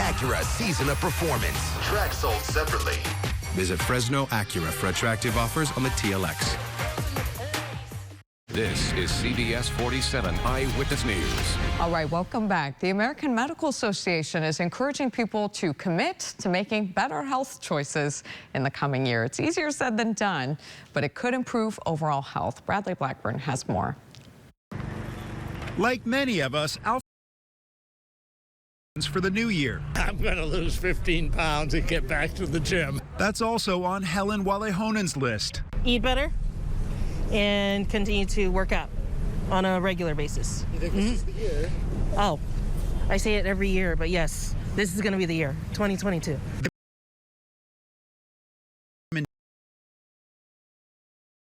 Acura season of performance. Track sold separately. Visit Fresno Acura for attractive offers on the TLX. This is CBS 47 Eyewitness News. All right, welcome back. The American Medical Association is encouraging people to commit to making better health choices in the coming year. It's easier said than done, but it could improve overall health. Bradley Blackburn has more. Like many of us, for the new year. I'm going to lose 15 pounds and get back to the gym. That's also on Helen Walehonen's list. Eat better and continue to work out on a regular basis. You think this is the year? Oh, I say it every year, but yes, this is going to be the year, 2022.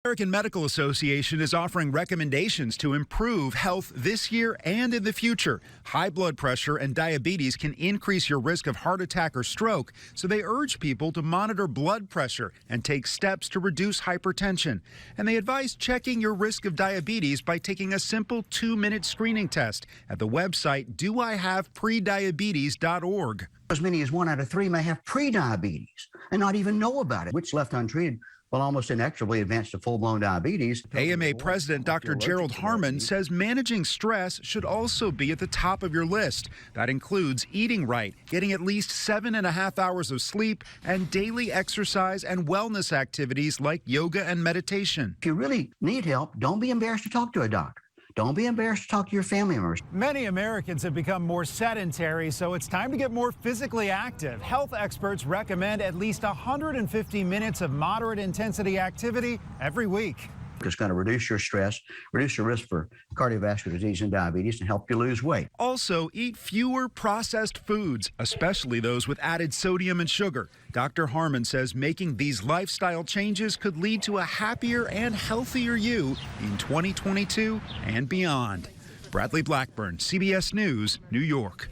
The American Medical Association is offering recommendations to improve health this year and in the future. High blood pressure and diabetes can increase your risk of heart attack or stroke, so they urge people to monitor blood pressure and take steps to reduce hypertension. And they advise checking your risk of diabetes by taking a simple 2-minute screening test at the website doihaveprediabetes.org. As many as 1 out of 3 may have prediabetes and not even know about it, which left untreated will almost inexorably advance to full-blown diabetes. AMA President Dr. Gerald Harmon says managing stress should also be at the top of your list. That includes eating right, getting at least 7.5 hours of sleep, and daily exercise and wellness activities like yoga and meditation. If you really need help, don't be embarrassed to talk to a doctor. Don't be embarrassed to talk to your family members. Many Americans have become more sedentary, so it's time to get more physically active. Health experts recommend at least 150 minutes of moderate intensity activity every week. It's going to reduce your stress, reduce your risk for cardiovascular disease and diabetes, and help you lose weight. Also, eat fewer processed foods, especially those with added sodium and sugar. Dr. Harmon says making these lifestyle changes could lead to a happier and healthier you in 2022 and beyond. Bradley Blackburn, CBS News, New York.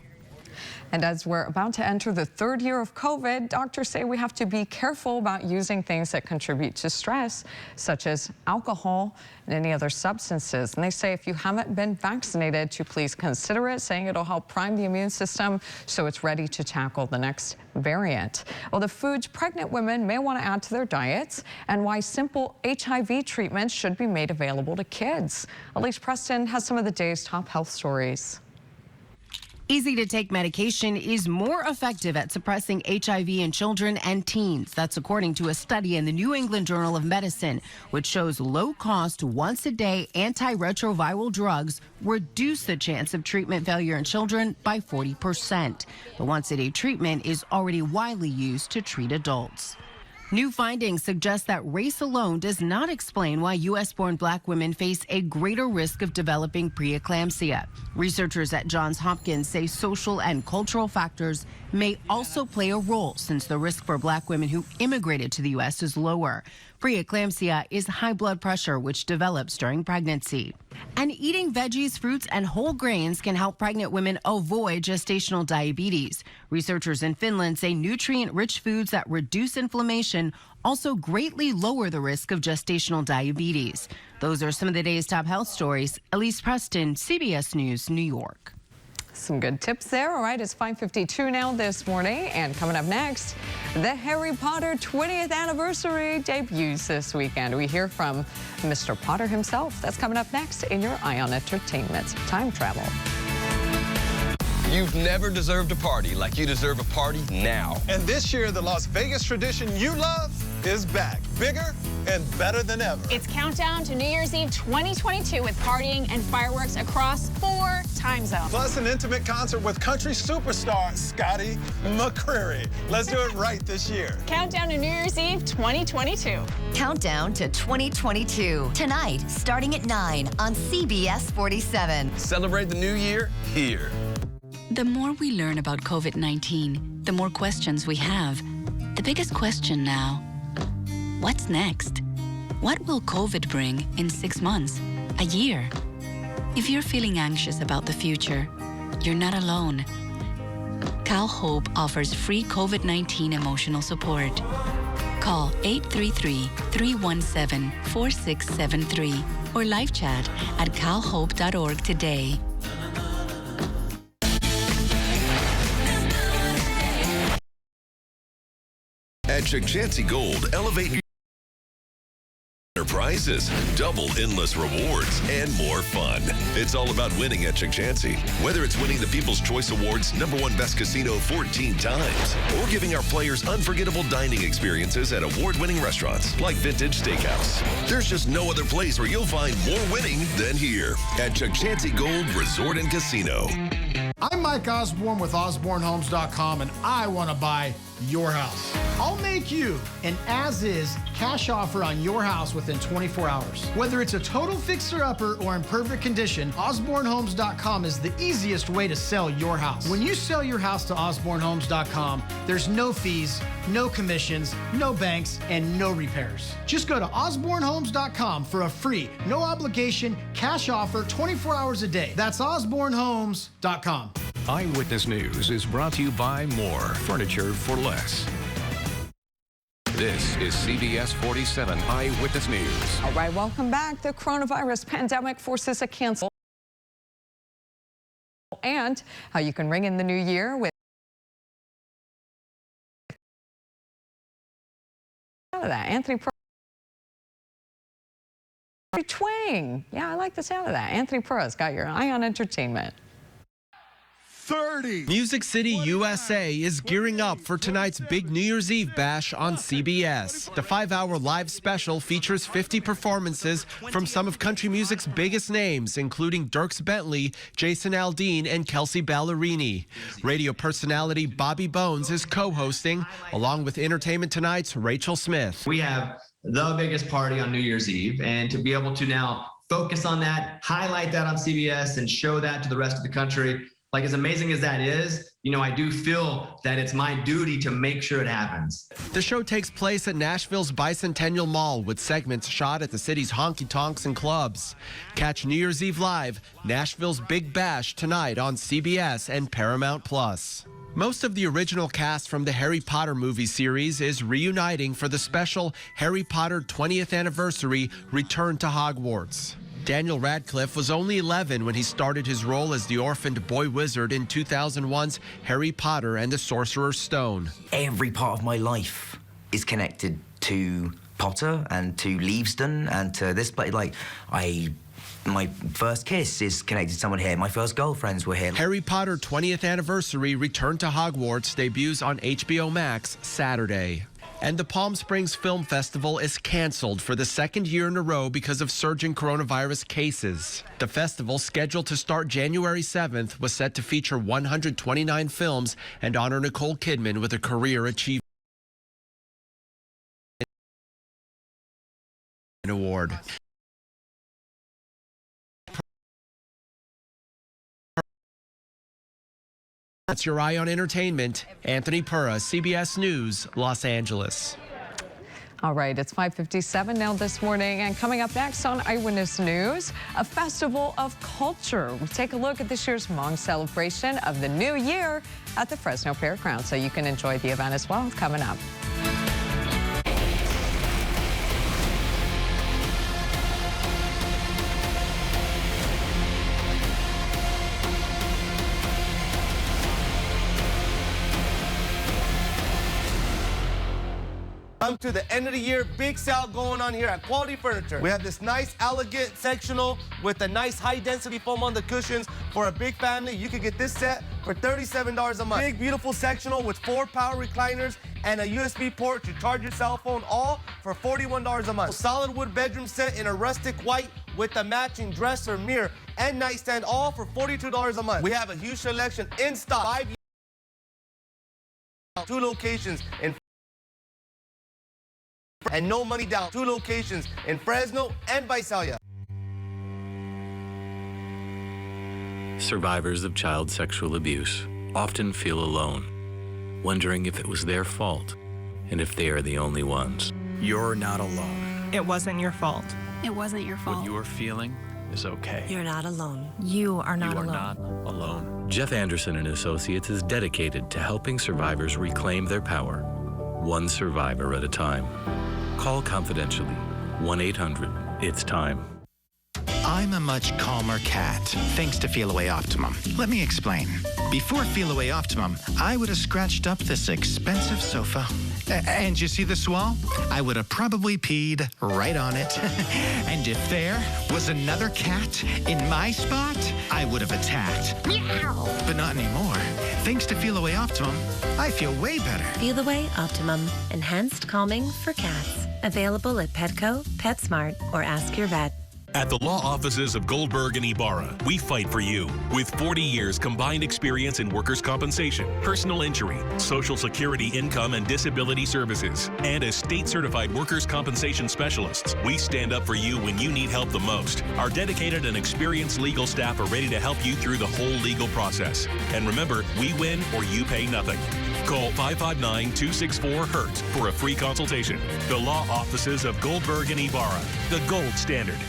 And as we're about to enter the 3rd year of COVID, doctors say we have to be careful about using things that contribute to stress, such as alcohol and any other substances. And they say if you haven't been vaccinated, to please consider it, saying it'll help prime the immune system so it's ready to tackle the next variant. Well, the foods pregnant women may want to add to their diets, and why simple HIV treatments should be made available to kids. Elise Preston has some of the day's top health stories. Easy-to-take medication is more effective at suppressing HIV in children and teens. That's according to a study in the New England Journal of Medicine, which shows low-cost, once-a-day antiretroviral drugs reduce the chance of treatment failure in children by 40%. The once-a-day treatment is already widely used to treat adults. New findings suggest that race alone does not explain why U.S.-born black women face a greater risk of developing preeclampsia. Researchers at Johns Hopkins say social and cultural factors may also play a role, since the risk for black women who immigrated to the U.S. is lower. Preeclampsia is high blood pressure, which develops during pregnancy. And eating veggies, fruits, and whole grains can help pregnant women avoid gestational diabetes. Researchers in Finland say nutrient-rich foods that reduce inflammation also greatly lower the risk of gestational diabetes. Those are some of the day's top health stories. Elise Preston, CBS News, New York. Some good tips there. All right, it's 5:52 now this morning, and coming up next, the Harry Potter 20th anniversary debuts this weekend. We hear from Mr. Potter himself. That's coming up next in your Eye on Entertainment Time Travel. You've never deserved a party like you deserve a party now. And this year, the Las Vegas tradition you love is back, bigger and better than ever. It's countdown to New Year's Eve 2022 with partying and fireworks across 4 time zones. Plus an intimate concert with country superstar Scotty McCreery. Let's do it right this year. Countdown to New Year's Eve 2022. Countdown to 2022. Tonight, starting at 9 on CBS 47. Celebrate the new year here. The more we learn about COVID-19, the more questions we have. The biggest question now, what's next? What will COVID bring in 6 months, a year? If you're feeling anxious about the future, you're not alone. Cal Hope offers free COVID-19 emotional support. Call 833-317-4673 or live chat at calhope.org today. At Kgpe Gold, elevate your prizes, double endless rewards, and more fun. It's all about winning at Kgpe. Whether it's winning the People's Choice Awards #1 Best Casino 14 times, or giving our players unforgettable dining experiences at award-winning restaurants like Vintage Steakhouse. There's just no other place where you'll find more winning than here at Kgpe Gold Resort and Casino. I'm Mike Osborne with OsborneHomes.com, and I want to buy your house. I'll make you an as-is cash offer on your house within 24 hours. Whether it's a total fixer-upper or in perfect condition, OsborneHomes.com is the easiest way to sell your house. When you sell your house to OsborneHomes.com, there's no fees, no commissions, no banks, and no repairs. Just go to OsborneHomes.com for a free, no obligation cash offer 24 hours a day. That's OsborneHomes.com. Eyewitness News is brought to you by More Furniture for Less. This is CBS 47 Eyewitness News. All right, welcome back. The coronavirus pandemic forces a cancel, and how you can ring in the new year with that Anthony Twang. Yeah, I like the sound of that. Anthony Perra's got your eye on entertainment. 30. Music City, USA is gearing up for tonight's big New Year's Eve bash on CBS. The 5-hour live special features 50 performances from some of country music's biggest names, including Dierks Bentley, Jason Aldean, and Kelsey Ballerini. Radio personality Bobby Bones is co-hosting, along with Entertainment Tonight's Rachel Smith. We have the biggest party on New Year's Eve, and to be able to now focus on that, highlight that on CBS, and show that to the rest of the country, like as amazing as that is, you know, I do feel that it's my duty to make sure it happens. The show takes place at Nashville's Bicentennial Mall with segments shot at the city's honky-tonks and clubs. Catch New Year's Eve live, Nashville's Big Bash, tonight on CBS and Paramount+. Most of the original cast from the Harry Potter movie series is reuniting for the special Harry Potter 20th Anniversary Return to Hogwarts. Daniel Radcliffe was only 11 when he started his role as the orphaned boy wizard in 2001's Harry Potter and the Sorcerer's Stone. Every part of my life is connected to Potter and to Leavesden and to this place. Like, my first kiss is connected to someone here. My first girlfriends were here. Harry Potter 20th Anniversary Return to Hogwarts debuts on HBO Max Saturday. And the Palm Springs Film Festival is canceled for the second year in a row because of surging coronavirus cases. The festival, scheduled to start January 7th, was set to feature 129 films and honor Nicole Kidman with a Career Achievement Award. That's your eye on entertainment. Anthony Perra, CBS News, Los Angeles. All right, it's 5:57 now this morning, and coming up next on Eyewitness News, a festival of culture. We take a look at this year's Hmong celebration of the new year at the Fresno Fairgrounds, so you can enjoy the event as well. Coming up. Come to the end of the year big sale going on here at Quality Furniture. We have this nice, elegant sectional with a nice high-density foam on the cushions. For a big family, you can get this set for $37 a month. Big, beautiful sectional with 4 power recliners and a USB port to charge your cell phone, all for $41 a month. Solid wood bedroom set in a rustic white with a matching dresser, mirror, and nightstand, all for $42 a month. We have a huge selection in stock. 5 years, 2 locations in and no money down. 2 locations in Fresno and Visalia. Survivors of child sexual abuse often feel alone, wondering if it was their fault and if they are the only ones. You're not alone. It wasn't your fault. It wasn't your fault. What you're feeling is okay. You're not alone. You are not alone. You are not alone. Jeff Anderson and Associates is dedicated to helping survivors reclaim their power, one survivor at a time. Call confidentially, 1-800-IT'S-TIME. I'm a much calmer cat, thanks to Feel Away Optimum. Let me explain. Before Feel Away Optimum, I would have scratched up this expensive sofa And you see the swell? I would have probably peed right on it. And if there was another cat in my spot, I would have attacked. Meow! But not anymore. Thanks to Feel Away Optimum, I feel way better. Feel Away Optimum. Enhanced calming for cats. Available at Petco, PetSmart, or Ask Your Vet. At the law offices of Goldberg and Ibarra, we fight for you. With 40 years combined experience in workers' compensation, personal injury, Social Security income and disability services, and as state-certified workers' compensation specialists, we stand up for you when you need help the most. Our dedicated and experienced legal staff are ready to help you through the whole legal process. And remember, we win or you pay nothing. Call 559-264-HURT for a free consultation. The law offices of Goldberg and Ibarra, the gold standard.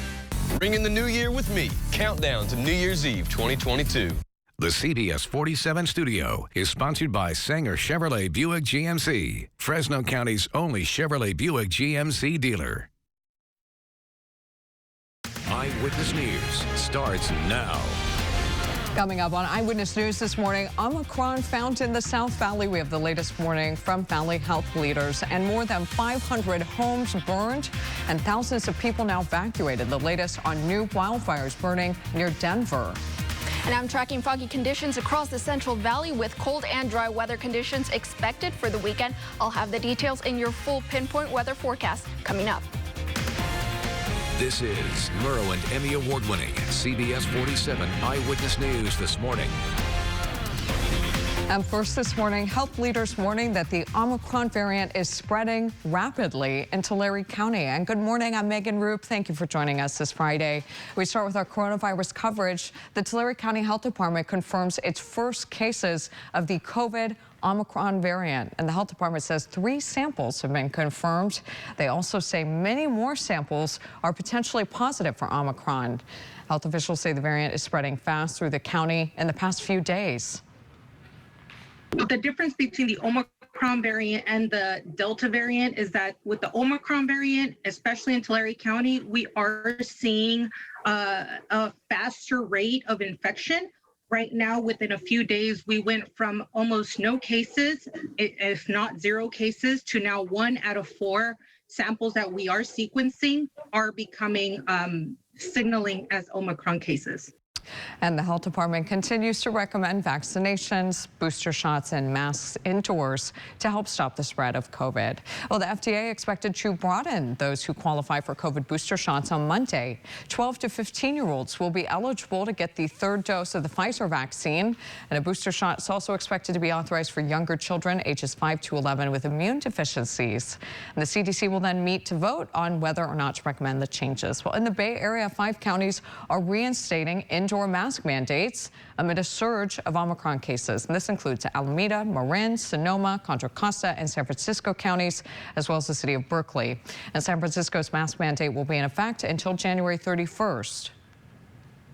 Ring in the new year with me. Countdown to New Year's Eve 2022. The CBS 47 studio is sponsored by Sanger Chevrolet Buick GMC, Fresno County's only Chevrolet Buick GMC dealer. Eyewitness News starts now. Coming up on Eyewitness News this morning, Omicron found in the South Valley. We have the latest warning from Valley health leaders, and more than 500 homes burned and thousands of people now evacuated. The latest on new wildfires burning near Denver. And I'm tracking foggy conditions across the Central Valley with cold and dry weather conditions expected for the weekend. I'll have the details in your full pinpoint weather forecast coming up. This is Murrow and Emmy Award-winning CBS 47 Eyewitness News this morning. And first this morning, health leaders warning that the Omicron variant is spreading rapidly in Tulare County. And good morning, I'm Megan Roop. Thank you for joining us this Friday. We start with our coronavirus coverage. The Tulare County Health Department confirms its first cases of the COVID Omicron variant. And the health department says 3 samples have been confirmed. They also say many more samples are potentially positive for Omicron. Health officials say the variant is spreading fast through the county in the past few days. The difference between the Omicron variant and the Delta variant is that with the Omicron variant, especially in Tulare County, we are seeing a faster rate of infection. Right now, within a few days, we went from almost no cases, if not 0 cases, to now 1 out of 4 samples that we are sequencing are becoming signaling as Omicron cases. And the health department continues to recommend vaccinations, booster shots, and masks indoors to help stop the spread of COVID. Well, the FDA expected to broaden those who qualify for COVID booster shots on Monday. 12 to 15-year-olds will be eligible to get the 3rd dose of the Pfizer vaccine. And a booster shot is also expected to be authorized for younger children ages 5 to 11 with immune deficiencies. And the CDC will then meet to vote on whether or not to recommend the changes. Well, in the Bay Area, 5 counties are reinstating indoor mask mandates amid a surge of Omicron cases. And this includes Alameda, Marin, Sonoma, Contra Costa, and San Francisco counties, as well as the city of Berkeley. And San Francisco's mask mandate will be in effect until January 31st.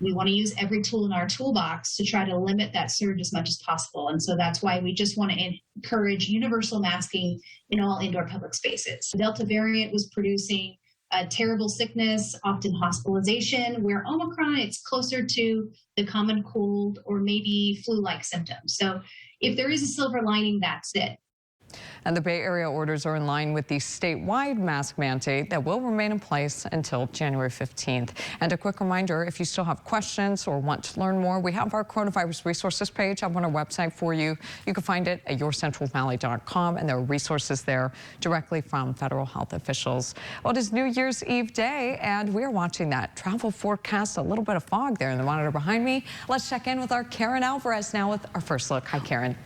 We want to use every tool in our toolbox to try to limit that surge as much as possible. And so that's why we just want to encourage universal masking in all indoor public spaces. The Delta variant was producing terrible sickness, often hospitalization, where Omicron, it's closer to the common cold or maybe flu-like symptoms. So if there is a silver lining, that's it. And the Bay Area orders are in line with the statewide mask mandate that will remain in place until January 15th. And a quick reminder, if you still have questions or want to learn more, we have our coronavirus resources page up on our website for you. You can find it at yourcentralvalley.com, and there are resources there directly from federal health officials. Well, it is New Year's Eve day, and we're watching that travel forecast. A little bit of fog there in the monitor behind me. Let's check in with our Karen Alvarez now with our first look. Hi, Karen.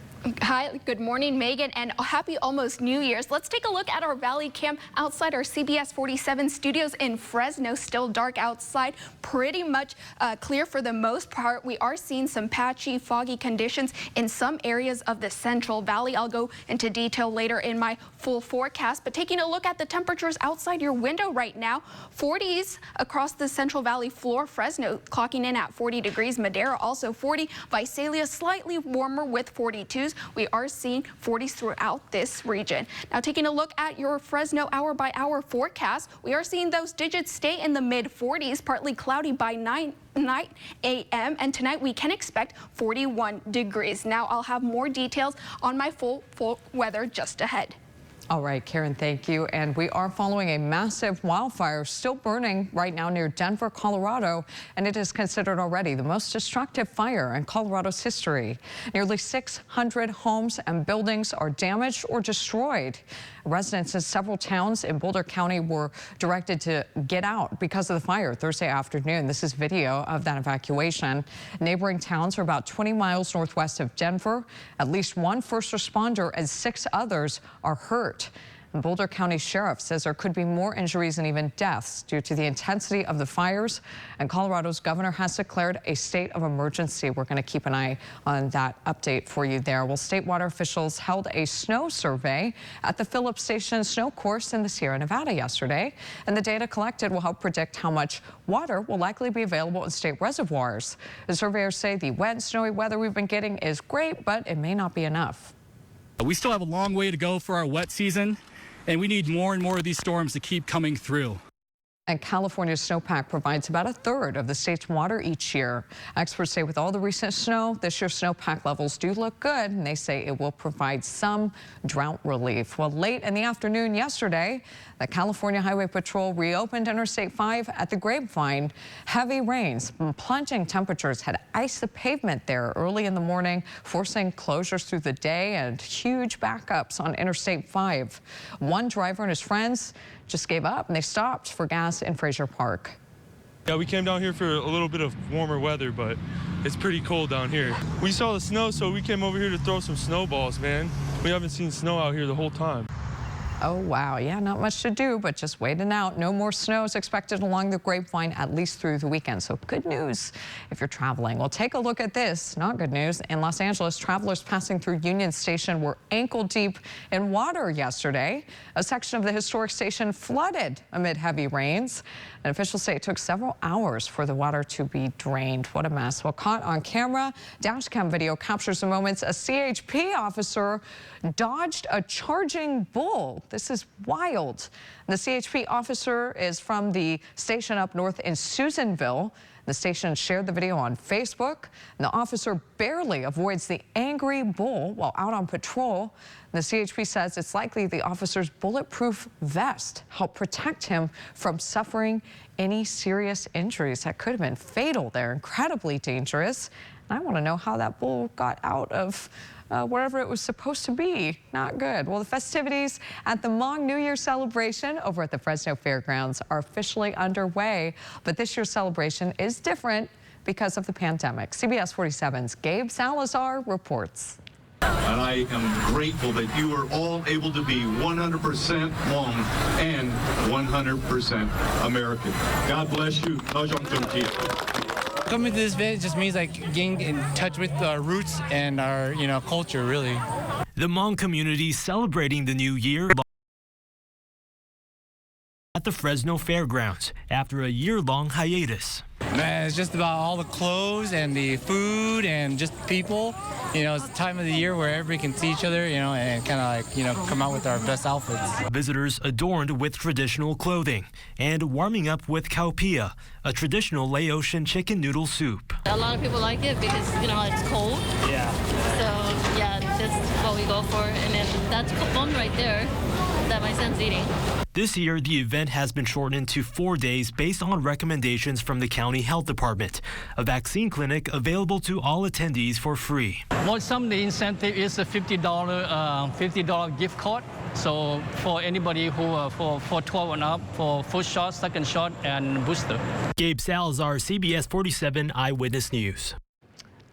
Hi, good morning, Megan, and happy almost New Year's. Let's take a look at our Valley Cam outside our CBS 47 studios in Fresno. Still dark outside, pretty much clear for the most part. We are seeing some patchy, foggy conditions in some areas of the Central Valley. I'll go into detail later in my full forecast, but taking a look at the temperatures outside your window right now, 40s across the Central Valley floor. Fresno clocking in at 40 degrees, Madera also 40, Visalia slightly warmer with 42s. We are seeing 40s throughout this region. Now taking a look at your Fresno hour-by-hour forecast, we are seeing those digits stay in the mid-40s, partly cloudy by 9 a.m. and tonight we can expect 41 degrees. Now I'll have more details on my full weather just ahead. All right, Karen, thank you. And we are following a massive wildfire still burning right now near Denver, Colorado, and it is considered already the most destructive fire in Colorado's history. Nearly 600 homes and buildings are damaged or destroyed. Residents in several towns in Boulder County were directed to get out because of the fire Thursday afternoon. This is video of that evacuation. Neighboring towns are about 20 miles northwest of Denver. At least one first responder and 6 others are hurt. And Boulder County Sheriff says there could be more injuries and even deaths due to the intensity of the fires. And Colorado's governor has declared a state of emergency. We're going to keep an eye on that update for you there. Well, state water officials held a snow survey at the Phillips Station snow course in the Sierra Nevada yesterday. And the data collected will help predict how much water will likely be available in state reservoirs. The surveyors say the wet and snowy weather we've been getting is great, but it may not be enough. We still have a long way to go for our wet season, and we need more and more of these storms to keep coming through. And California's snowpack provides about 1/3 of the state's water each year. Experts say with all the recent snow, this year's snowpack levels do look good, and they say it will provide some drought relief. Well, late in the afternoon yesterday, the California Highway Patrol reopened Interstate 5 at the Grapevine. Heavy rains and plunging temperatures had iced the pavement there early in the morning, forcing closures through the day and huge backups on Interstate 5. One driver and his friends just gave up and they stopped for gas in Fraser Park. Yeah, we came down here for a little bit of warmer weather, but it's pretty cold down here. We saw the snow, so we came over here to throw some snowballs, man. We haven't seen snow out here the whole time. Oh, wow. Yeah, not much to do, but just waiting out. No more snow is expected along the Grapevine, at least through the weekend. So good news if you're traveling. Well, take a look at this. Not good news. In Los Angeles, travelers passing through Union Station were ankle deep in water yesterday. A section of the historic station flooded amid heavy rains. And officials say it took several hours for the water to be drained. What a mess. Well, caught on camera, dash cam video captures the moments a CHP officer dodged a charging bull. This is wild. The CHP officer is from the station up north in Susanville. The station shared the video on Facebook. And the officer barely avoids the angry bull while out on patrol. The CHP says it's likely the officer's bulletproof vest helped protect him from suffering any serious injuries that could have been fatal. They're incredibly dangerous. And I want to know how that bull got out of wherever it was supposed to be. Not good. Well, the festivities at the Hmong New Year celebration over at the Fresno Fairgrounds are officially underway. But this year's celebration is different because of the pandemic. CBS 47's Gabe Salazar reports. And I am grateful that you are all able to be 100% Hmong and 100% American. God bless you. Coming to this event just means like getting in touch with our roots and our, culture, really. The Hmong community celebrating the new year at the Fresno Fairgrounds after a year-long hiatus. Man, it's just about all the clothes and the food and just people. It's the time of the year where everybody can see each other, and kind of come out with our best outfits. Visitors adorned with traditional clothing and warming up with Kgpe, a traditional Laotian chicken noodle soup. A lot of people like it because, it's cold. Yeah. So, yeah, that's what we go for. And then that's fun right there that my son's eating. This year, the event has been shortened to 4 days based on recommendations from the county health department. A vaccine clinic available to all attendees for free. Well, some of the incentive is a $50 gift card. So for anybody who for 12 and up, for first shot, second shot, and booster. Gabe Salazar, CBS 47 Eyewitness News.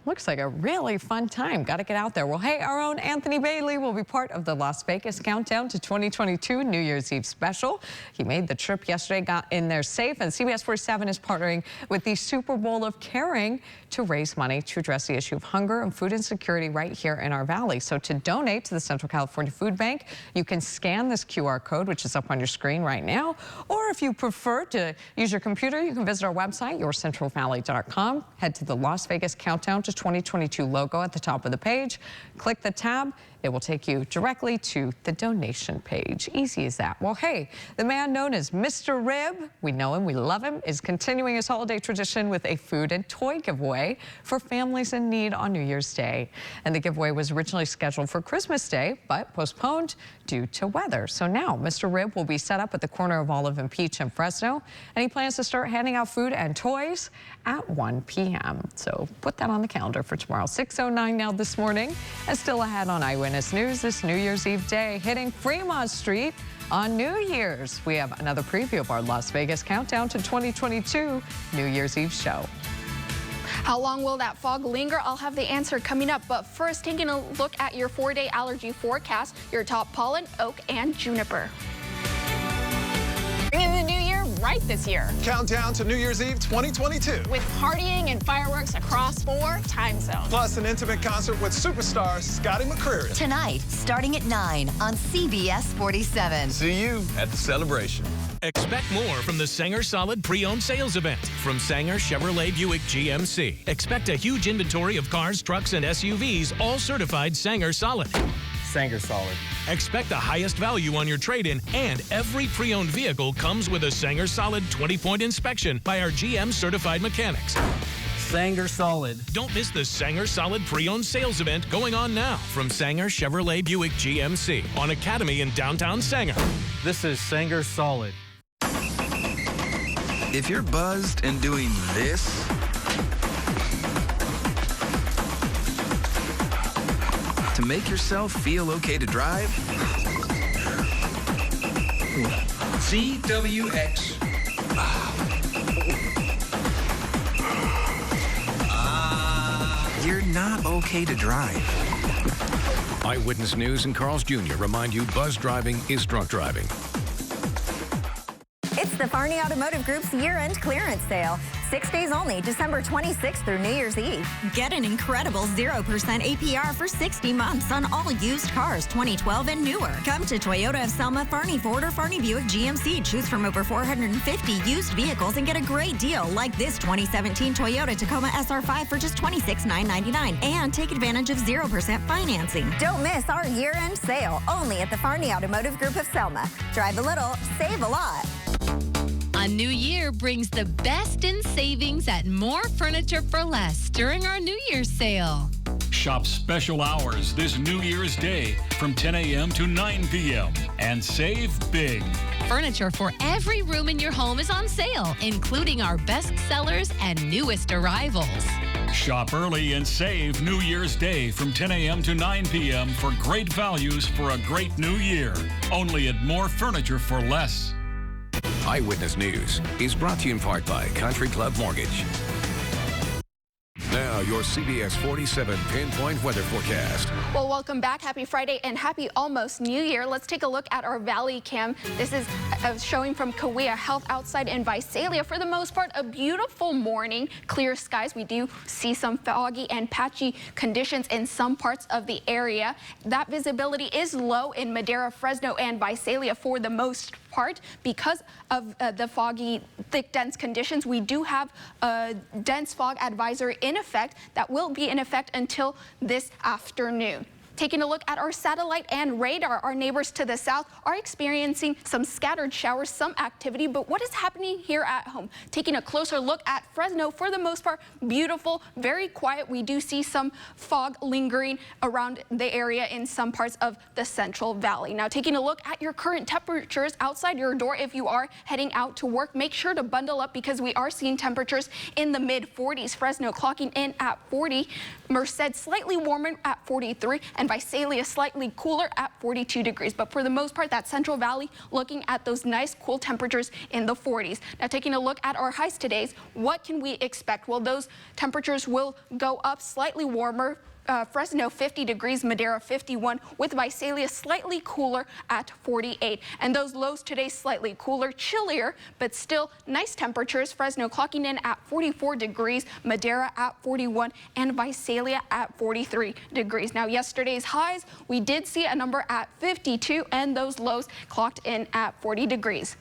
Looks like a really fun time. Got to get out there. Well, hey, our own Anthony Bailey will be part of the Las Vegas Countdown to 2022 New Year's Eve special. He made the trip yesterday, got in there safe, and CBS 47 is partnering with the Super Bowl of Caring to raise money to address the issue of hunger and food insecurity right here in our valley. So to donate to the Central California Food Bank, you can scan this QR code, which is up on your screen right now, or if you prefer to use your computer, you can visit our website, yourcentralvalley.com. Head to the Las Vegas Countdown to 2022 logo at the top of the page. Click the tab. It will take you directly to the donation page. Easy as that. Well, hey, the man known as Mr. Rib, we know him, we love him, is continuing his holiday tradition with a food and toy giveaway for families in need on New Year's Day. And the giveaway was originally scheduled for Christmas Day, but postponed due to weather. So now Mr. Rib will be set up at the corner of Olive and Peach in Fresno, and he plans to start handing out food and toys at 1 p.m. So put that on the calendar for tomorrow. 6:09 now this morning, and still ahead on Eyewitness News this New Year's Eve day, hitting Fremont Street on New Year's. We have another preview of our Las Vegas countdown to 2022 New Year's Eve show. How long will that fog linger? I'll have the answer coming up. But first, taking a look at your 4-day allergy forecast, your top pollen, oak, and juniper. Bringing the new year right this year. Countdown to New Year's Eve 2022. With partying and fireworks across 4 time zones. Plus an intimate concert with superstar Scotty McCreery. Tonight, starting at 9 on CBS 47. See you at the celebration. Expect more from the Sanger Solid Pre-Owned Sales Event from Sanger Chevrolet Buick GMC. Expect a huge inventory of cars, trucks, and SUVs, all certified Sanger Solid. Sanger Solid. Expect the highest value on your trade-in, and every pre-owned vehicle comes with a Sanger Solid 20-point inspection by our GM certified mechanics. Sanger Solid. Don't miss the Sanger Solid Pre-Owned Sales Event going on now from Sanger Chevrolet Buick GMC on Academy in downtown Sanger. This is Sanger Solid. If you're buzzed and doing this, to make yourself feel okay to drive, CWX. You're not okay to drive. Eyewitness News and Carl's Jr. remind you buzz driving is drunk driving. It's the Farney Automotive Group's year-end clearance sale. 6 days only, December 26th through New Year's Eve. Get an incredible 0% APR for 60 months on all used cars, 2012 and newer. Come to Toyota of Selma, Farney Ford, or Farney Buick GMC. Choose from over 450 used vehicles and get a great deal like this 2017 Toyota Tacoma SR5 for just $26,999. And take advantage of 0% financing. Don't miss our year-end sale, only at the Farney Automotive Group of Selma. Drive a little, save a lot. A new year brings the best in savings at More Furniture for Less during our New Year's sale. Shop special hours this New Year's Day from 10 a.m. to 9 p.m. and save big. Furniture for every room in your home is on sale, including our best sellers and newest arrivals. Shop early and save New Year's Day from 10 a.m. to 9 p.m. for great values for a great new year. Only at More Furniture for Less. Eyewitness News is brought to you in part by Country Club Mortgage. Now, your CBS 47 pinpoint weather forecast. Well, welcome back. Happy Friday and happy almost New Year. Let's take a look at our Valley Cam. This is showing from Kgpe Health outside in Visalia. For the most part, a beautiful morning, clear skies. We do see some foggy and patchy conditions in some parts of the area. That visibility is low in Madera, Fresno, and Visalia for the most part because of the foggy, thick, dense conditions. We do have a dense fog advisory in effect that will be in effect until this afternoon. Taking a look at our satellite and radar, our neighbors to the south are experiencing some scattered showers, some activity, but what is happening here at home? Taking a closer look at Fresno, for the most part, beautiful, very quiet. We do see some fog lingering around the area in some parts of the Central Valley. Now, taking a look at your current temperatures outside your door, if you are heading out to work, make sure to bundle up because we are seeing temperatures in the mid-40s. Fresno clocking in at 40, Merced slightly warmer at 43, and Visalia slightly cooler at 42 degrees. But for the most part, that Central Valley looking at those nice cool temperatures in the 40s. Now, taking a look at our highs today, what can we expect? Well, those temperatures will go up slightly warmer. Fresno 50 degrees, Madera 51, with Visalia slightly cooler at 48. And those lows today slightly cooler, chillier, but still nice temperatures. Fresno clocking in at 44 degrees, Madera at 41, and Visalia at 43 degrees. Now, yesterday's highs, we did see a number at 52, and those lows clocked in at 40 degrees.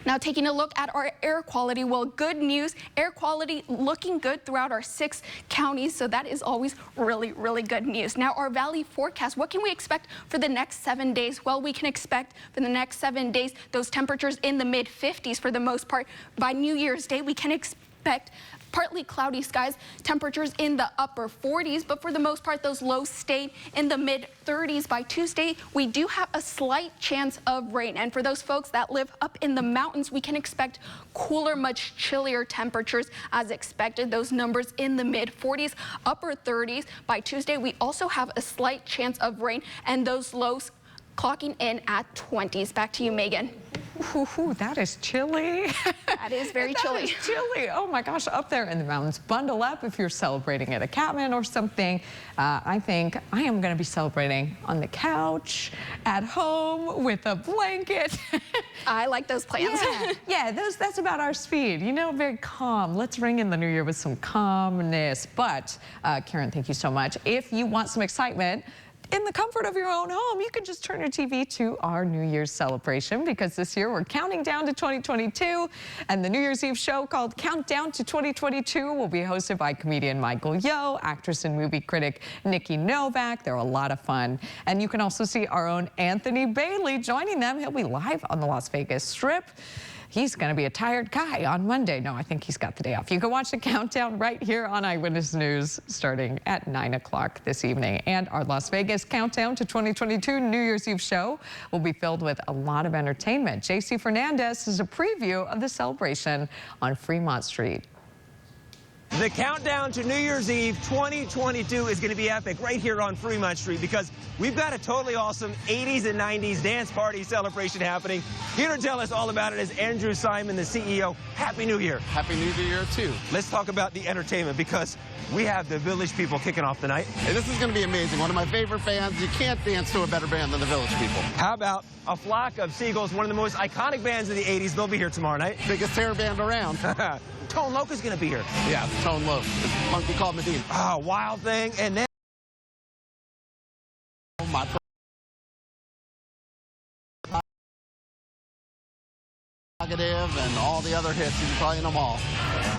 Now taking a look at our air quality, well, good news, air quality looking good throughout our 6 counties, so that is always really, really good news. Now our valley forecast, what can we expect for the next 7 days? Well, we can expect for the next 7 days those temperatures in the mid-50s for the most part. By New Year's Day, we can expect partly cloudy skies, temperatures in the upper 40s, but for the most part, those lows stay in the mid-30s. By Tuesday, we do have a slight chance of rain. And for those folks that live up in the mountains, we can expect cooler, much chillier temperatures as expected. Those numbers in the mid-40s, upper 30s. By Tuesday, we also have a slight chance of rain, and those lows clocking in at 20s. Back to you, Megan. Ooh, that is chilly. That is very chilly. That is chilly. Oh my gosh, up there in the mountains. Bundle up if you're celebrating at a cabin or something. I think I am going to be celebrating on the couch, at home, with a blanket. I like those plans. Yeah, that's about our speed. You know, very calm. Let's ring in the new year with some calmness. But, Karen, thank you so much. If you want some excitement, in the comfort of your own home, you can just turn your TV to our New Year's celebration, because this year we're counting down to 2022, and the New Year's Eve show called Countdown to 2022 will be hosted by comedian Michael Yo, actress and movie critic Nikki Novak. They're a lot of fun. And you can also see our own Anthony Bailey joining them. He'll be live on the Las Vegas Strip. He's going to be a tired guy on Monday. No, I think he's got the day off. You can watch the countdown right here on Eyewitness News starting at 9 o'clock this evening. And our Las Vegas Countdown to 2022 New Year's Eve show will be filled with a lot of entertainment. JC Fernandez is a preview of the celebration on Fremont Street. The countdown to New Year's Eve 2022 is going to be epic right here on Fremont Street, because we've got a totally awesome 80s and 90s dance party celebration happening. Here to tell us all about it is Andrew Simon, the CEO. Happy New Year. Happy New Year, too. Let's talk about the entertainment, because we have the Village People kicking off the night. Hey, this is going to be amazing. One of my favorite bands. You can't dance to a better band than the Village People. How about a Flock of Seagulls, one of the most iconic bands of the 80s. They'll be here tomorrow night. Biggest terror band around. Tone Loc is going to be here. Yeah, Tone Loc. It's monkey called Medina. Oh, Wild Thing. And then my Prerogative and all the other hits. You can probably them all.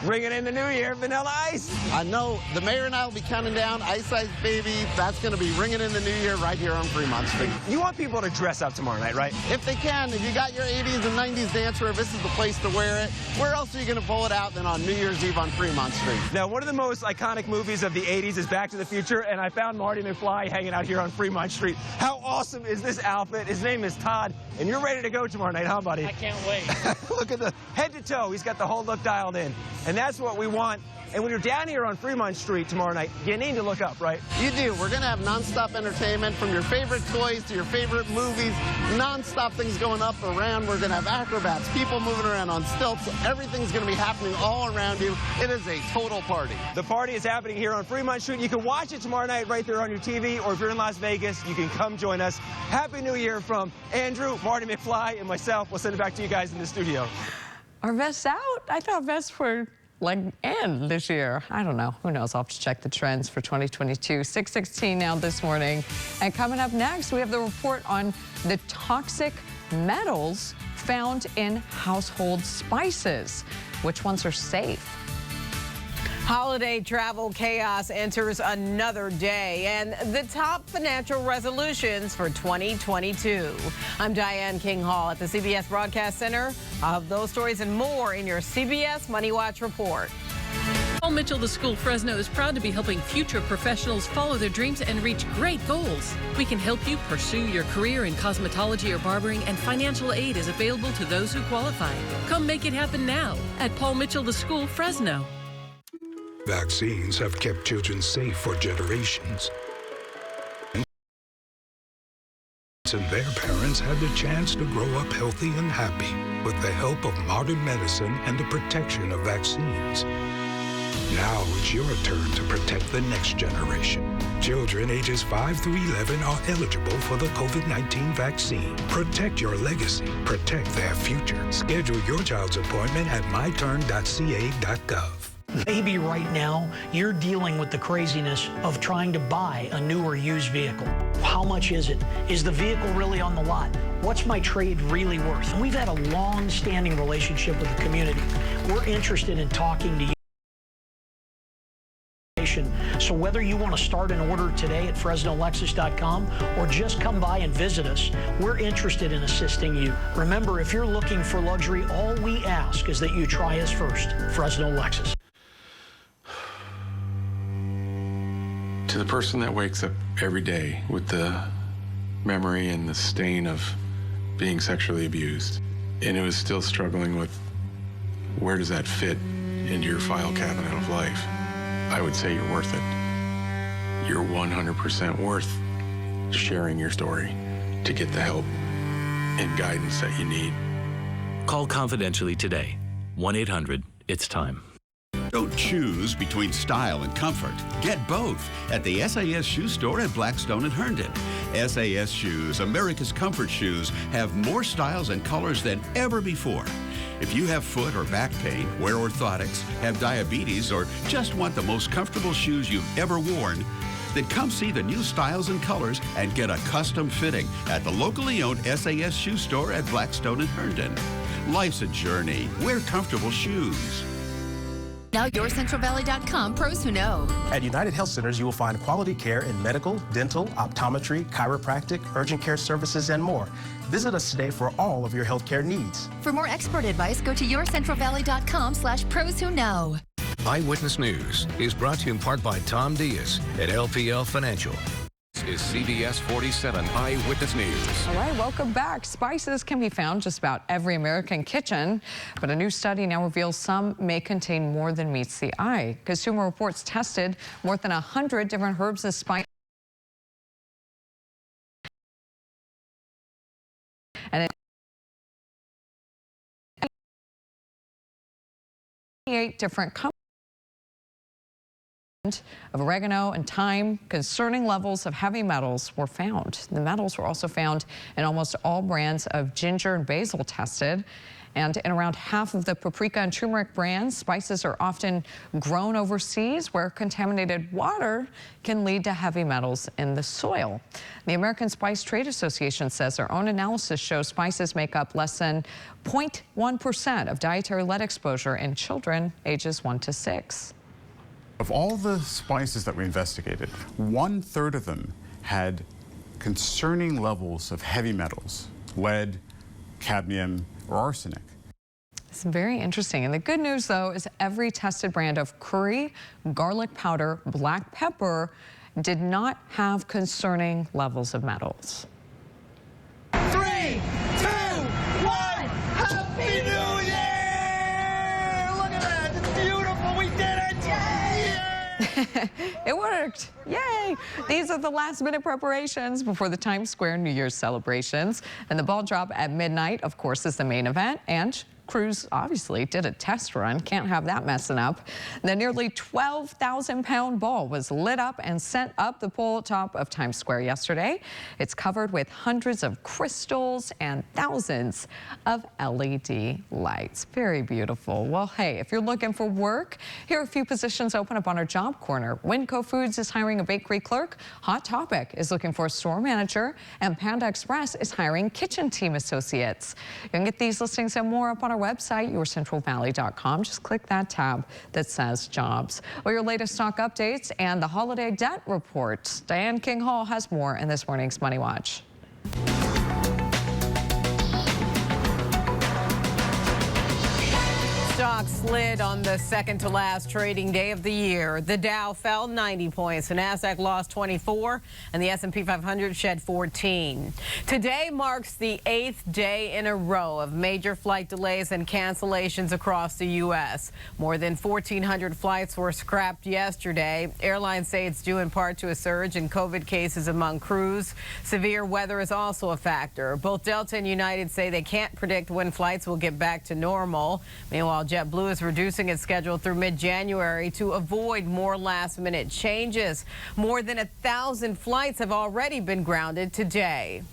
Bringing in the new year, Vanilla Ice. I know the mayor and I will be counting down. Ice Ice Baby, that's going to be ringing in the new year right here on Fremont Street. You want people to dress up tomorrow night, right? If they can. If you got your 80s and 90s dance wear, this is the place to wear it. Where else are you going to pull it out than on New Year's Eve on Fremont Street? Now, one of the most iconic movies of the 80s is Back to the Future, and I found Marty McFly hanging out here on Fremont Street. How awesome is this outfit? His name is Todd, and you're ready to go tomorrow night, huh, buddy? I can't wait. Look at the head to toe. He's got the whole look dialed in, and that's what we want. And when you're down here on Fremont Street tomorrow night, you need to look up, right? You do. We're going to have nonstop entertainment, from your favorite toys to your favorite movies. Nonstop things going up around. We're going to have acrobats, people moving around on stilts. Everything's going to be happening all around you. It is a total party. The party is happening here on Fremont Street. You can watch it tomorrow night right there on your TV, or if you're in Las Vegas, you can come join us. Happy New Year from Andrew, Marty McFly, and myself. We'll send it back to you guys in the studio. Are vests out? I thought vests were end this year. I don't know. Who knows? I'll have to check the trends for 2022. 6:16 now this morning. And coming up next, we have the report on the toxic metals found in household spices. Which ones are safe? Holiday travel chaos enters another day, and the top financial resolutions for 2022. I'm Diane King Hall at the CBS Broadcast Center. I'll have those stories and more in your CBS Money Watch report. Paul Mitchell, the school Fresno, is proud to be helping future professionals follow their dreams and reach great goals. We can help you pursue your career in cosmetology or barbering, and financial aid is available to those who qualify. Come make it happen now at Paul Mitchell, the school Fresno. Vaccines have kept children safe for generations. And their parents had the chance to grow up healthy and happy with the help of modern medicine and the protection of vaccines. Now it's your turn to protect the next generation. Children ages 5 through 11 are eligible for the COVID-19 vaccine. Protect your legacy. Protect their future. Schedule your child's appointment at myturn.ca.gov. Maybe right now you're dealing with the craziness of trying to buy a new or used vehicle. How much is it? Is the vehicle really on the lot? What's my trade really worth? And we've had a long-standing relationship with the community. We're interested in talking to you. So whether you want to start an order today at FresnoLexus.com or just come by and visit us, we're interested in assisting you. Remember, if you're looking for luxury, all we ask is that you try us first. Fresno Lexus. To the person that wakes up every day with the memory and the stain of being sexually abused, and who is still struggling with where does that fit into your file cabinet of life, I would say you're worth it. You're 100% worth sharing your story to get the help and guidance that you need. Call confidentially today. 1-800-IT'S-TIME. Don't choose between style and comfort. Get both at the SAS Shoe Store at Blackstone and Herndon. SAS Shoes, America's comfort shoes, have more styles and colors than ever before. If you have foot or back pain, wear orthotics, have diabetes, or just want the most comfortable shoes you've ever worn, then come see the new styles and colors and get a custom fitting at the locally owned SAS Shoe Store at Blackstone and Herndon. Life's a journey. Wear comfortable shoes. Now YourCentralValley.com, pros who know. At United Health Centers, you will find quality care in medical, dental, optometry, chiropractic, urgent care services, and more. Visit us today for all of your healthcare needs. For more expert advice, go to YourCentralValley.com/pros who know. Eyewitness News is brought to you in part by Tom Diaz at LPL Financial. This is CBS 47 Eyewitness News. All right, welcome back. Spices can be found just about every American kitchen, but a new study now reveals some may contain more than meets the eye. Consumer Reports tested more than 100 different herbs and spices. And 28 different companies of oregano and thyme. Concerning levels of heavy metals were found. The metals were also found in almost all brands of ginger and basil tested. And in around half of the paprika and turmeric brands, spices are often grown overseas where contaminated water can lead to heavy metals in the soil. The American Spice Trade Association says their own analysis shows spices make up less than 0.1% of dietary lead exposure in children ages 1 to 6. Of all the spices that we investigated, 1/3 of them had concerning levels of heavy metals, lead, cadmium, or arsenic. It's very interesting. And the good news, though, is every tested brand of curry, garlic powder, black pepper did not have concerning levels of metals. 3, 2, 1, Happy New Year! Look at that, it's beautiful, we did it! Yay! It worked. Yay! These are the last-minute preparations before the Times Square New Year's celebrations. And the ball drop at midnight, of course, is the main event. And crews obviously did a test run. Can't have that messing up. The nearly 12,000-pound ball was lit up and sent up the pole top of Times Square yesterday. It's covered with hundreds of crystals and thousands of LED lights. Very beautiful. Well, hey, if you're looking for work, here are a few positions open up on our job corner. Winco Foods is hiring a bakery clerk. Hot Topic is looking for a store manager. And Panda Express is hiring kitchen team associates. You can get these listings and more up on our website, YourCentralValley.com. Just click that tab that says jobs. Well, your latest stock updates and the holiday debt report. Diane King Hall has more in this morning's Money Watch. Stocks slid on the second to last trading day of the year. The Dow fell 90 points, the Nasdaq lost 24, and the S&P 500 shed 14. Today marks the 8th day in a row of major flight delays and cancellations across the U.S. More than 1,400 flights were scrapped yesterday. Airlines say it's due in part to a surge in COVID cases among crews. Severe weather is also a factor. Both Delta and United say they can't predict when flights will get back to normal. Meanwhile, JetBlue is reducing its schedule through mid-January to avoid more last-minute changes. More than 1,000 flights have already been grounded today.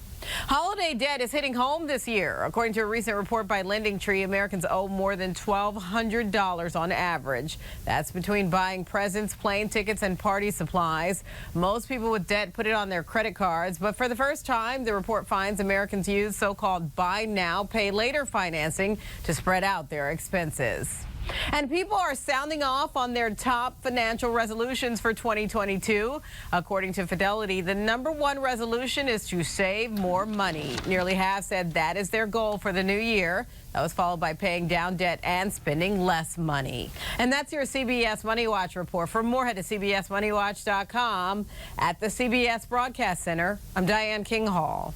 Holiday debt is hitting home this year. According to a recent report by LendingTree, Americans owe more than $1,200 on average. That's between buying presents, plane tickets, and party supplies. Most people with debt put it on their credit cards, but for the first time, the report finds Americans use so-called buy now, pay later financing to spread out their expenses. And people are sounding off on their top financial resolutions for 2022. According to Fidelity, the #1 resolution is to save more money. Nearly half said that is their goal for the new year. That was followed by paying down debt and spending less money. And that's your CBS Money Watch report. For more, head to cbsmoneywatch.com. At the CBS Broadcast Center, I'm Diane King Hall.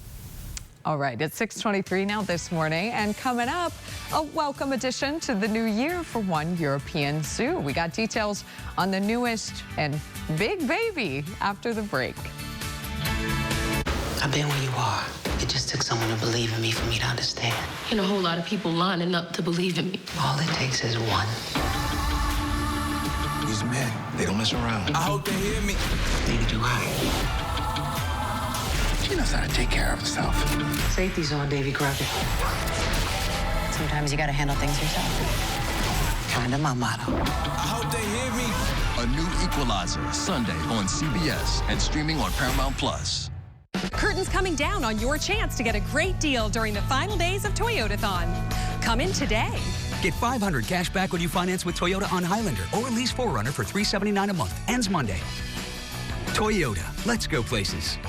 All right, it's 6:23 now this morning, and coming up, a welcome addition to the new year for one European zoo. We got details on the newest and big baby after the break. I've been where you are. It just took someone to believe in me for me to understand. And a whole lot of people lining up to believe in me. All it takes is one. These men, they don't mess around. I hope they hear me. Neither do I. She knows how to take care of herself. Safety's on, Davy Crockett. Sometimes you gotta handle things yourself. Kinda my motto. I hope they hear me. A new Equalizer, Sunday on CBS and streaming on Paramount Plus. Curtains coming down on your chance to get a great deal during the final days of Toyotathon. Come in today. Get $500 cash back when you finance with Toyota on Highlander or lease 4Runner for $379 a month. Ends Monday. Toyota, let's go places.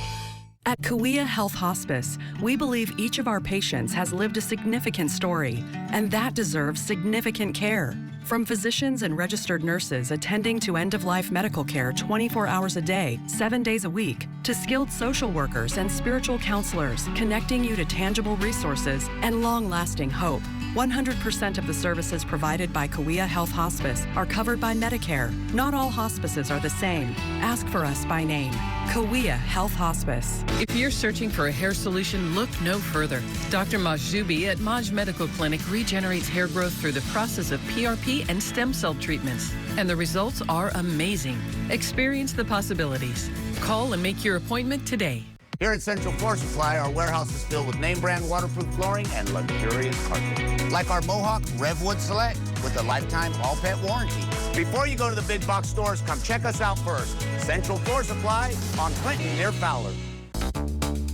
At Kgpe Health Hospice, we believe each of our patients has lived a significant story, and that deserves significant care. From physicians and registered nurses attending to end-of-life medical care 24 hours a day, 7 days a week, to skilled social workers and spiritual counselors connecting you to tangible resources and long-lasting hope. 100% of the services provided by Kgpe Health Hospice are covered by Medicare. Not all hospices are the same. Ask for us by name. Kgpe Health Hospice. If you're searching for a hair solution, look no further. Dr. Maj Zubi at Maj Medical Clinic regenerates hair growth through the process of PRP and stem cell treatments. And the results are amazing. Experience the possibilities. Call and make your appointment today. Here at Central Floor Supply, our warehouse is filled with name brand waterproof flooring and luxurious carpet. Like our Mohawk Revwood Select with a lifetime all pet warranty. Before you go to the big box stores, come check us out first. Central Floor Supply on Clinton near Fowler.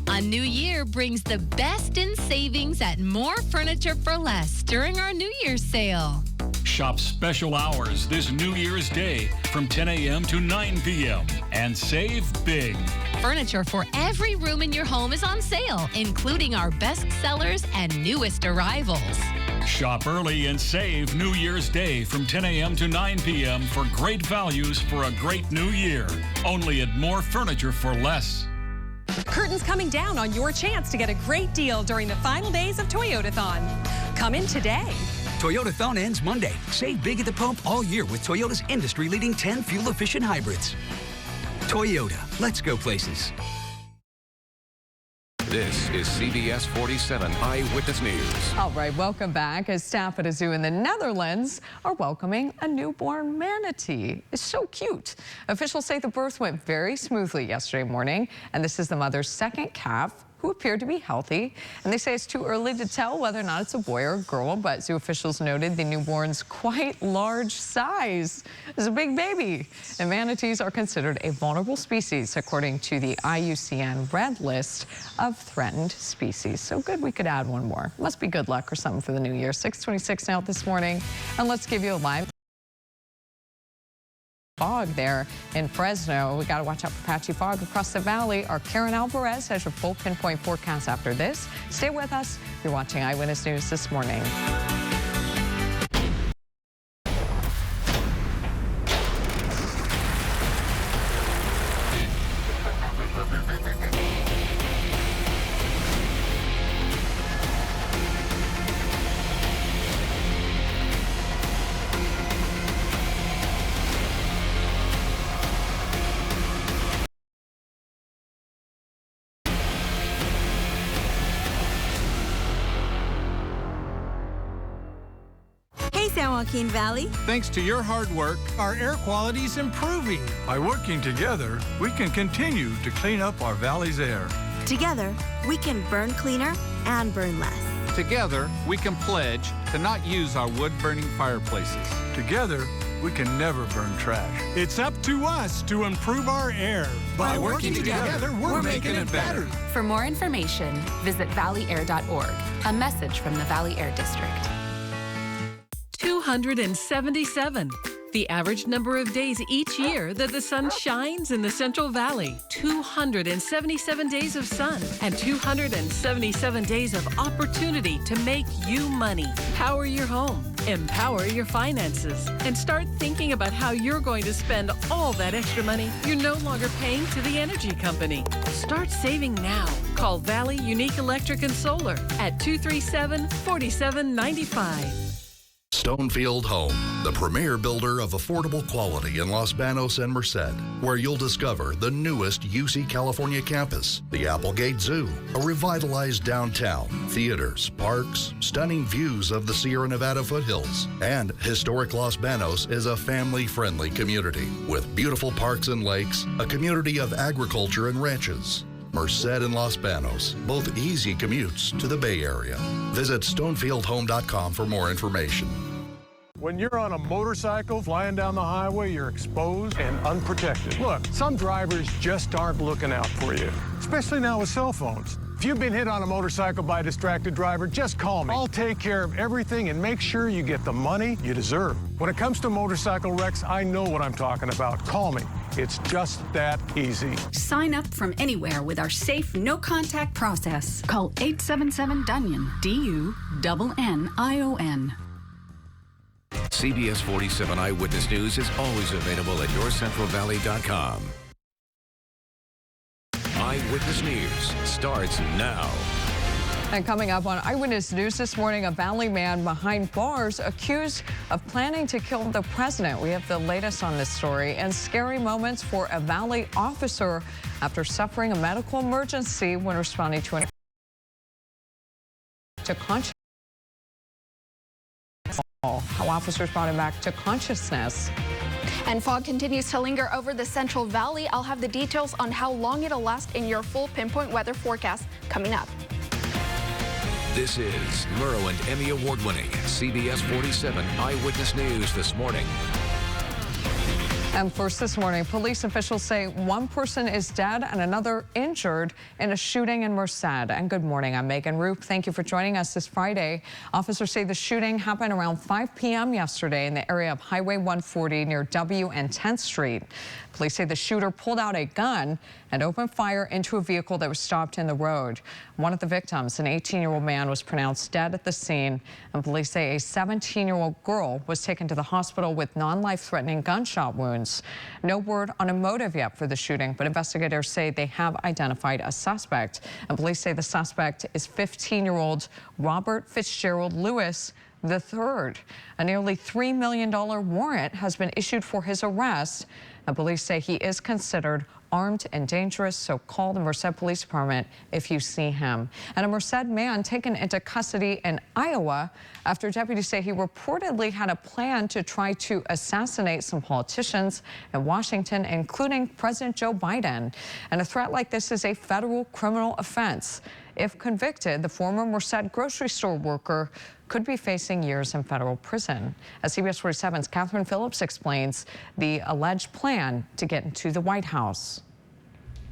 A new year brings the best in savings at More Furniture for Less during our New Year's sale. Shop special hours this New Year's Day from 10 a.m. to 9 p.m. and save big. Furniture for every room in your home is on sale, including our best sellers and newest arrivals. Shop early and save New Year's Day from 10 a.m. to 9 p.m. for great values for a great new year. Only at More Furniture for Less. Curtains coming down on your chance to get a great deal during the final days of Toyotathon. Come in today. Toyotathon ends Monday. Save big at the pump all year with Toyota's industry-leading 10 fuel-efficient hybrids. Toyota, let's go places. This is CBS 47 Eyewitness News. All right, welcome back. As staff at a zoo in the Netherlands are welcoming a newborn manatee. It's so cute. Officials say the birth went very smoothly yesterday morning, and this is the mother's second calf, who appeared to be healthy. And they say it's too early to tell whether or not it's a boy or a girl, but zoo officials noted the newborn's quite large size. It's a big baby. And manatees are considered a vulnerable species, according to the IUCN Red List of threatened species. So good we could add one more. Must be good luck or something for the new year. 6:26 now this morning. And let's give you a live fog there in Fresno. We got to watch out for patchy fog across the valley. Our Karen Alvarez has your full pinpoint forecast after this. Stay with us. You're watching Eyewitness News this morning. San Joaquin Valley. Thanks to your hard work, our air quality is improving. By working together, we can continue to clean up our valley's air. Together, we can burn cleaner and burn less. Together, we can pledge to not use our wood-burning fireplaces. Together, we can never burn trash. It's up to us to improve our air. By working together, we're making it better. For more information, visit valleyair.org. A message from the Valley Air District. 277. The average number of days each year that the sun shines in the Central Valley. 277 days of sun and 277 days of opportunity to make you money. Power your home, empower your finances, and start thinking about how you're going to spend all that extra money you're no longer paying to the energy company. Start saving now. Call Valley Unique Electric and Solar at 237-4795. Stonefield Home, the premier builder of affordable quality in Los Banos and Merced, where you'll discover the newest UC California campus, the Applegate Zoo, a revitalized downtown, theaters, parks, stunning views of the Sierra Nevada foothills, and historic Los Banos is a family-friendly community with beautiful parks and lakes, a community of agriculture and ranches. Merced and Los Banos, both easy commutes to the Bay Area. Visit stonefieldhome.com for more information. When you're on a motorcycle flying down the highway, you're exposed and unprotected. Look, some drivers just aren't looking out for you, especially now with cell phones. If you've been hit on a motorcycle by a distracted driver, just call me. I'll take care of everything and make sure you get the money you deserve. When it comes to motorcycle wrecks, I know what I'm talking about. Call me. It's just that easy. Sign up from anywhere with our safe, no-contact process. Call 877-DUNION, DUNNION. CBS 47 Eyewitness News is always available at yourcentralvalley.com. Eyewitness News starts now. And coming up on Eyewitness News this morning, a Valley man behind bars accused of planning to kill the president. We have the latest on this story, and scary moments for a Valley officer after suffering a medical emergency when responding to consciousness. How officers brought him back to consciousness. And fog continues to linger over the Central Valley. I'll have the details on how long it'll last in your full pinpoint weather forecast coming up. This is Murrow and Emmy Award-winning CBS 47 Eyewitness News this morning. And first this morning, police officials say one person is dead and another injured in a shooting in Merced. And good morning, I'm Megan Roop. Thank you for joining us this Friday. Officers say the shooting happened around 5 p.m. yesterday in the area of Highway 140 near W and 10th Street. Police say the shooter pulled out a gun and opened fire into a vehicle that was stopped in the road. One of the victims, an 18-year-old man, was pronounced dead at the scene, and police say a 17-year-old girl was taken to the hospital with non-life-threatening gunshot wounds. No word on a motive yet for the shooting, but investigators say they have identified a suspect, and police say the suspect is 15-year-old Robert Fitzgerald Lewis III. A nearly $3 million warrant has been issued for his arrest, and police say he is considered armed and dangerous, so call the Merced Police Department if you see him. And a Merced man taken into custody in Iowa after deputies say he reportedly had a plan to try to assassinate some politicians in Washington, including President Joe Biden. And a threat like this is a federal criminal offense. If convicted, the former Merced grocery store worker could be facing years in federal prison. As CBS 47's Catherine Phillips explains the alleged plan to get into the White House.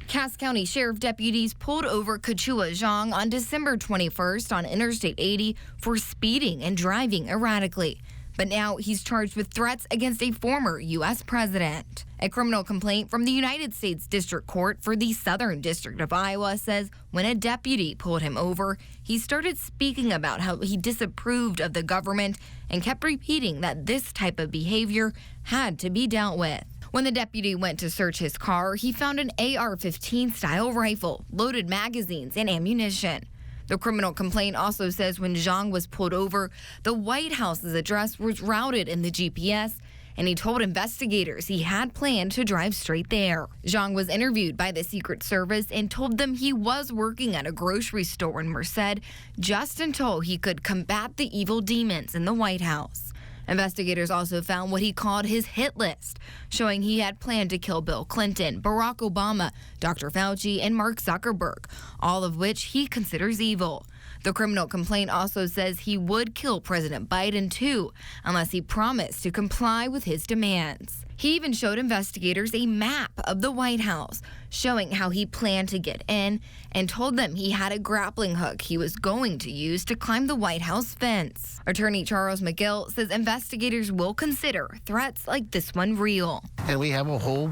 Cass County Sheriff deputies pulled over Kgpe Zhang on December 21st on Interstate 80 for speeding and driving erratically. But now he's charged with threats against a former U.S. president. A criminal complaint from the United States District Court for the Southern District of Iowa says when a deputy pulled him over, he started speaking about how he disapproved of the government and kept repeating that this type of behavior had to be dealt with. When the deputy went to search his car, he found an AR-15 style rifle, loaded magazines, and ammunition. The criminal complaint also says when Zhang was pulled over, the White House's address was routed in the GPS, and he told investigators he had planned to drive straight there. Zhang was interviewed by the Secret Service and told them he was working at a grocery store in Merced just until he could combat the evil demons in the White House. Investigators also found what he called his hit list, showing he had planned to kill Bill Clinton, Barack Obama, Dr. Fauci, and Mark Zuckerberg, all of which he considers evil. The criminal complaint also says he would kill President Biden, too, unless he promised to comply with his demands. He even showed investigators a map of the White House, showing how he planned to get in, and told them he had a grappling hook he was going to use to climb the White House fence. Attorney Charles McGill says investigators will consider threats like this one real. And we have a whole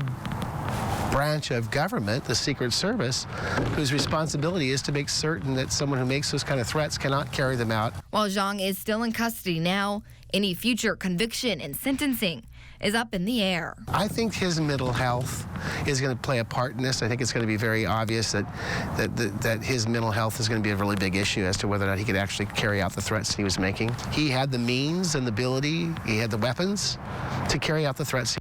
branch of government, the Secret Service, whose responsibility is to make certain that someone who makes those kind of threats cannot carry them out. While Zhang is still in custody now, any future conviction and sentencing is up in the air. I think his mental health is going to play a part in this. I think it's going to be very obvious that his mental health is going to be a really big issue as to whether or not he could actually carry out the threats he was making. He had the means and the ability, he had the weapons to carry out the threats.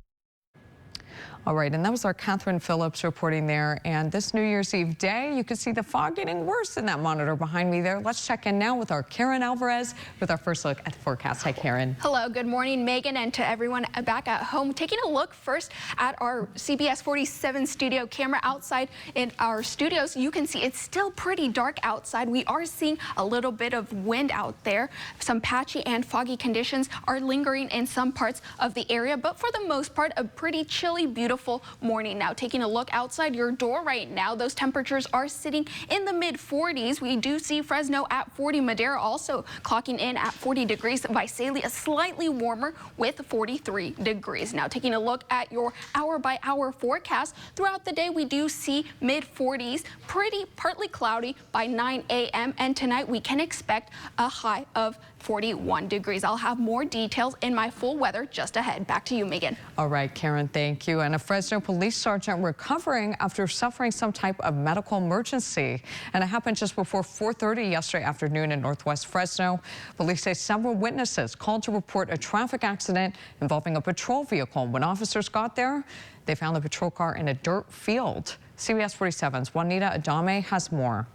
All right, and that was our Catherine Phillips reporting there. And this New Year's Eve day, you can see the fog getting worse in that monitor behind me there. Let's check in now with our Karen Alvarez with our first look at the forecast. Hi, Karen. Hello, good morning, Megan, and to everyone back at home. Taking a look first at our CBS 47 studio camera outside in our studios, you can see it's still pretty dark outside. We are seeing a little bit of wind out there. Some patchy and foggy conditions are lingering in some parts of the area, but for the most part, a pretty chilly, beautiful morning. Now, taking a look outside your door right now, those temperatures are sitting in the mid-40s. We do see Fresno at 40, Madera also clocking in at 40 degrees, Visalia slightly warmer with 43 degrees. Now, taking a look at your hour-by-hour forecast, throughout the day we do see mid-40s, partly cloudy by 9 a.m. and tonight we can expect a high of 41 degrees. I'll have more details in my full weather just ahead. Back to you, Megan. All right, Karen, thank you. And a Fresno police sergeant recovering after suffering some type of medical emergency. And it happened just before 4:30 yesterday afternoon in Northwest Fresno. Police say several witnesses called to report a traffic accident involving a patrol vehicle. When officers got there, they found the patrol car in a dirt field. CBS 47's Juanita Adame has more.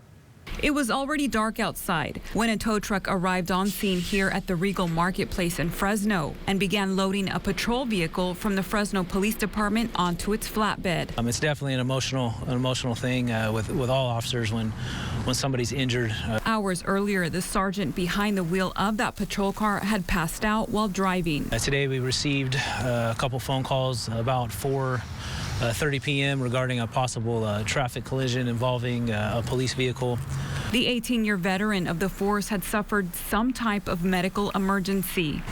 It was already dark outside when a tow truck arrived on scene here at the Regal Marketplace in Fresno and began loading a patrol vehicle from the Fresno Police Department onto its flatbed. It's definitely an emotional thing with all officers when somebody's injured. Hours earlier, the sergeant behind the wheel of that patrol car had passed out while driving. Today we received a couple phone calls about 4:30 p.m. regarding a possible traffic collision involving a police vehicle. The 18-year veteran of the force had suffered some type of medical emergency.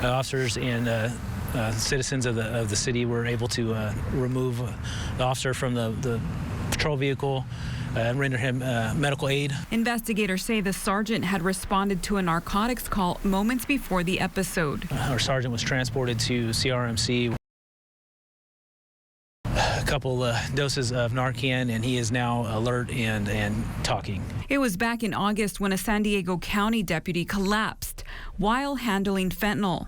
Officers and citizens of the city were able to remove the officer from the patrol vehicle and render him medical aid. Investigators say the sergeant had responded to a narcotics call moments before the episode. Our sergeant was transported to CRMC. Couple doses of Narcan, and he is now alert and talking. It was back in August when a San Diego County deputy collapsed while handling fentanyl.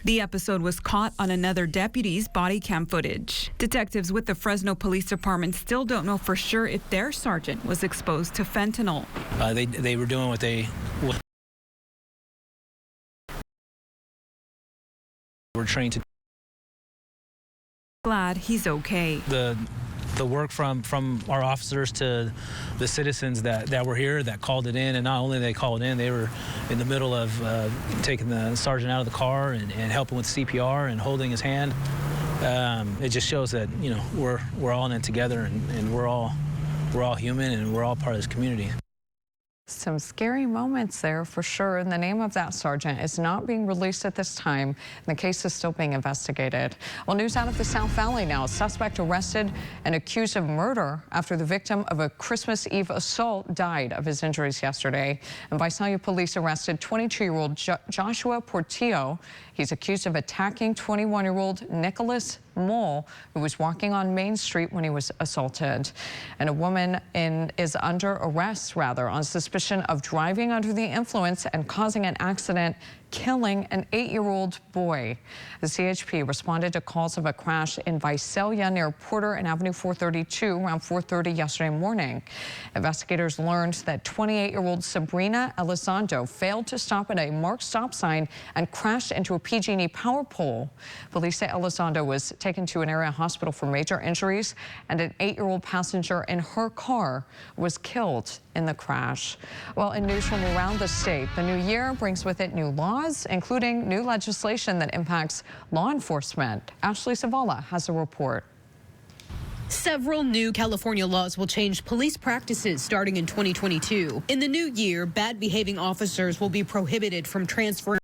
The episode was caught on another deputy's body cam footage. Detectives with the Fresno Police Department still don't know for sure if their sergeant was exposed to fentanyl. They were doing what they were trained to do. Glad he's okay. The work from our officers to the citizens that were here that called it in, and not only they called it in, they were in the middle of taking the sergeant out of the car and helping with CPR and holding his hand. It just shows that we're all in it together, and we're all human, and we're all part of this community. Some scary moments there for sure. And the name of that sergeant is not being released at this time. The case is still being investigated. Well, news out of the South Valley now. A suspect arrested and accused of murder after the victim of a Christmas Eve assault died of his injuries yesterday. And Visalia police arrested 22-year-old Joshua Portillo. He's accused of attacking 21-year-old Nicholas Mole, who was walking on Main Street when he was assaulted. And a woman is under arrest, on suspicion of driving under the influence and causing an accident, killing an 8-year-old boy. The CHP responded to calls of a crash in Visalia near Porter and Avenue 432 around 4:30 yesterday morning. Investigators learned that 28-year-old Sabrina Elizondo failed to stop at a marked stop sign and crashed into a PG&E power pole. Police say Elizondo was taken to an area hospital for major injuries, and an 8-year-old passenger in her car was killed in the crash. Well, in news from around the state, the new year brings with it new laws, including new legislation that impacts law enforcement. Ashley Zavala has a report. Several new California laws will change police practices starting in 2022. In the new year, bad behaving officers will be prohibited from transferring